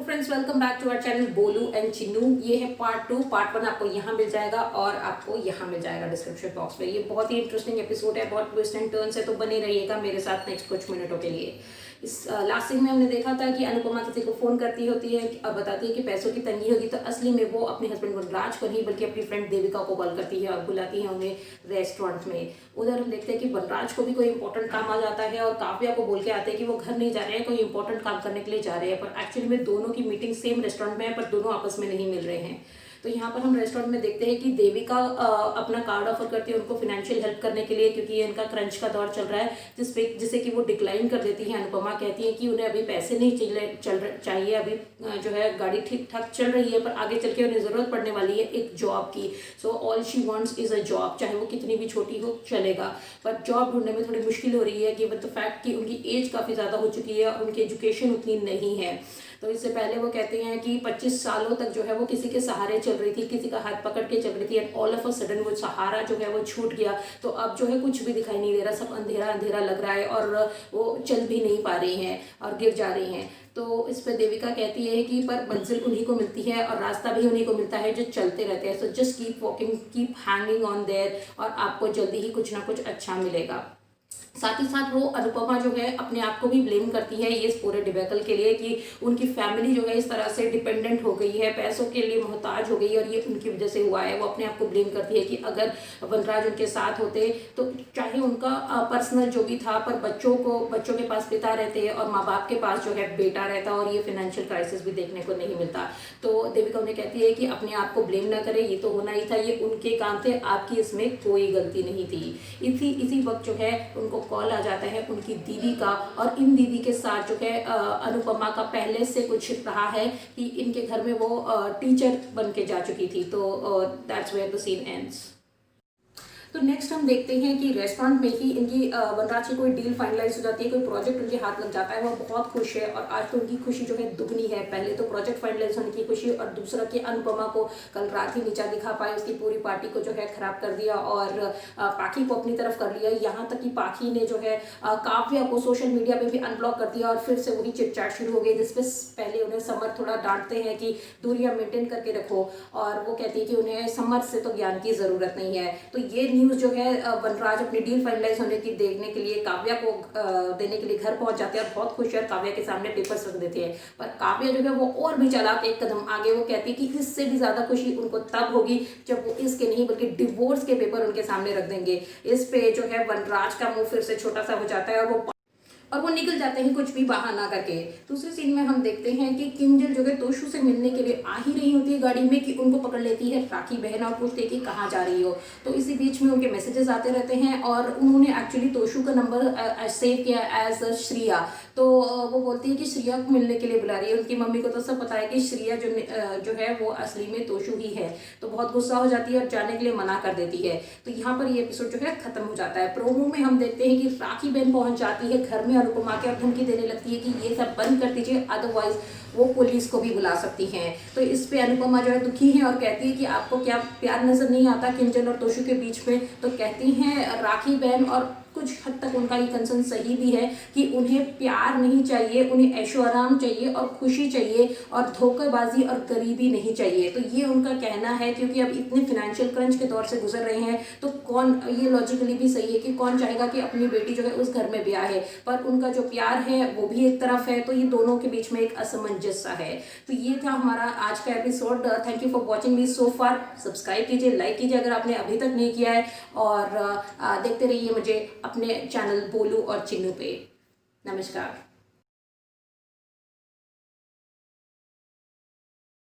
Friends, welcome back to our channel Bolu and Chinnu. ये है part 2। Part 1 आपको यहाँ मिल जाएगा और आपको यहाँ मिल जाएगा डिस्क्रिप्शन बॉक्स में। ये बहुत ही इंटरेस्टिंग एपिसोड है, बहुत ट्विस्ट एंड टर्न्स है, तो बने रहिएगा मेरे साथ नेक्स्ट कुछ मिनटों के लिए। इस लास्ट सीन में हमने देखा था कि अनुपमा किसी को फोन करती होती है और बताती है कि पैसों की तंगी होगी, तो असली में वो अपने हस्बैंड वनराज को नहीं बल्कि अपनी फ्रेंड देविका को कॉल करती है और बुलाती है उन्हें रेस्टोरेंट में। उधर हम देखते हैं कि वनराज को भी कोई इंपॉर्टेंट काम आ जाता है और काव्या को बोल के आते हैं कि वो घर नहीं जा रहे हैं, कोई इंपॉर्टेंट काम करने के लिए जा रहे हैं, पर एक्चुअली में दोनों की मीटिंग सेम रेस्टोरेंट में है पर दोनों आपस में नहीं मिल रहे हैं। तो यहाँ पर हम रेस्टोरेंट में देखते हैं कि देविका अपना कार्ड ऑफर करती है उनको फाइनेंशियल हेल्प करने के लिए, क्योंकि इनका क्रंच का दौर चल रहा है, जिसे कि वो डिक्लाइन कर देती है। अनुपमा कहती है कि उन्हें अभी पैसे नहीं चाहिए, अभी जो है गाड़ी ठीक ठाक चल रही है, पर आगे चल के उन्हें ज़रूरत पड़ने वाली है एक जॉब की। So all she wants is a job, चाहे वो कितनी भी छोटी हो चलेगा, पर जॉब ढूंढने में थोड़ी मुश्किल हो रही है कि विद द फैक्ट कि उनकी एज काफ़ी ज़्यादा हो चुकी है और उनकी एजुकेशन उतनी नहीं है। तो इससे पहले वो कहते हैं कि 25 सालों तक जो है वो किसी के सहारे चल रही थी, किसी का हाथ पकड़ के चल रही थी, and all of a sudden वो सहारा जो है वो छूट गया। तो अब जो है कुछ भी दिखाई नहीं दे रहा, सब अंधेरा अंधेरा लग रहा है और वो चल भी नहीं पा रही हैं और गिर जा रही हैं। तो इस पर देविका कहती है कि पर मंजिल उन्हीं को मिलती है और रास्ता भी उन्हीं को मिलता है जो चलते रहते हैं। So just keep walking, keep hanging on their, और आपको जल्दी ही कुछ ना कुछ अच्छा मिलेगा। साथ ही साथ वो अनुपमा जो है अपने आप को भी ब्लेम करती है ये पूरे डिबेकल के लिए कि उनकी फैमिली जो है इस तरह से डिपेंडेंट हो गई है, पैसों के लिए मोहताज हो गई है और ये उनकी वजह से हुआ है। वो अपने आप को ब्लेम करती है कि अगर वनराज उनके साथ होते तो चाहे उनका पर्सनल जो भी था, पर बच्चों के पास पिता रहते और माँ बाप के पास जो है बेटा रहता और ये फाइनेंशियल क्राइसिस भी देखने को नहीं मिलता। तो देविका उन्हें कहती है कि अपने आप को ब्लेम ना करें, ये तो होना ही था, ये उनके काम थे, आपकी इसमें कोई गलती नहीं थी। इसी वक्त जो है उनको कॉल आ जाता है उनकी दीदी का, और इन दीदी के साथ जो है अनुपमा का पहले से कुछ रहा है कि इनके घर में वो टीचर बन के जा चुकी थी। तो that's where the scene ends. तो नेक्स्ट हम देखते हैं कि रेस्टोरेंट में ही इनकी वनराज की कोई डील फाइनलाइज हो जाती है, कोई प्रोजेक्ट उनके हाथ लग जाता है, वो बहुत खुश है और आज तो उनकी खुशी जो है दुगनी है। पहले तो प्रोजेक्ट फाइनलाइज होने की खुशी, और दूसरा कि अनुपमा को कल रात ही नीचा दिखा पाए, उसकी पूरी पार्टी को जो है खराब कर दिया और पाखी को अपनी तरफ कर लिया। यहाँ तक कि पाखी ने जो है काव्या को सोशल मीडिया पे भी अनब्लॉक कर दिया और फिर से वही चिटचैट शुरू हो गई, जिसपे पहले उन्हें समर थोड़ा डांटते हैं कि दूरियां मेंटेन करके रखो, और वो कहती है कि उन्हें समर से तो ज्ञान की जरूरत नहीं है। तो ये न्यूज़ जो है वनराज अपनी डील फाइनलाइज होने की देखने के लिए काव्या को देने के लिए घर पहुंच जाते हैं और बहुत खुश है, काव्या के सामने पेपर्स रख देते हैं। पर काव्या जो है वो और भी चालाक एक कदम आगे, वो कहती है कि इससे भी ज्यादा खुशी उनको तब होगी जब वो इसके नहीं बल्कि डिवोर्स के पेपर उनके सामने रख देंगे। इस पे जो है वनराज का मुंह फिर से छोटा सा हो जाता है और वो निकल जाते हैं कुछ भी बहाना करके। दूसरे सीन में हम देखते हैं कि किंजल जो है तोशु से मिलने के लिए आ ही रही होती है गाड़ी में कि उनको पकड़ लेती है राखी बहन और पूछती है कि कहाँ जा रही हो। तो इसी बीच में उनके मैसेजेस आते रहते हैं और उन्होंने एक्चुअली तोशु का नंबर सेव किया एज श्रिया। तो वो बोलती है कि श्रिया को मिलने के लिए बुला रही है। उनकी मम्मी को तो सब पता है कि श्रिया जो है वो असली में तोशु ही है। तो बहुत गुस्सा हो जाती है और जाने के लिए मना कर देती है। तो यहाँ पर ये एपिसोड जो है खत्म हो जाता है। प्रोमो में हम देखते हैं कि राखी बहन पहुंच जाती है घर में अनुपमा के और धमकी देने लगती है कि ये सब बंद कर दीजिए, अदरवाइज वो पुलिस को भी बुला सकती हैं। तो इस पे अनुपमा जो है दुखी है और कहती है कि आपको क्या प्यार नजर नहीं आता किंजल और तोशु के बीच में। तो कहती हैं राखी बहन, और कुछ हद तक उनका ये कंसर्न सही भी है कि उन्हें प्यार नहीं चाहिए, उन्हें ऐशो आराम चाहिए और खुशी चाहिए और धोखेबाजी और गरीबी नहीं चाहिए। तो ये उनका कहना है, क्योंकि अब इतने फाइनेंशियल क्रंच के दौर से गुजर रहे हैं तो कौन, ये लॉजिकली भी सही है कि कौन चाहेगा कि अपनी बेटी जो है उस घर में ब्याह है, पर उनका जो प्यार है वो भी एक तरफ है। तो ये दोनों के बीच में एक असमंजस सा है। तो ये था हमारा आज का episode. Thank you for watching me so far. Subscribe कीजिए, लाइक कीजिए अगर आपने अभी तक नहीं किया है, और देखते रहिए मुझे अपने चैनल बोलू और चिन्नू पे। नमस्कार।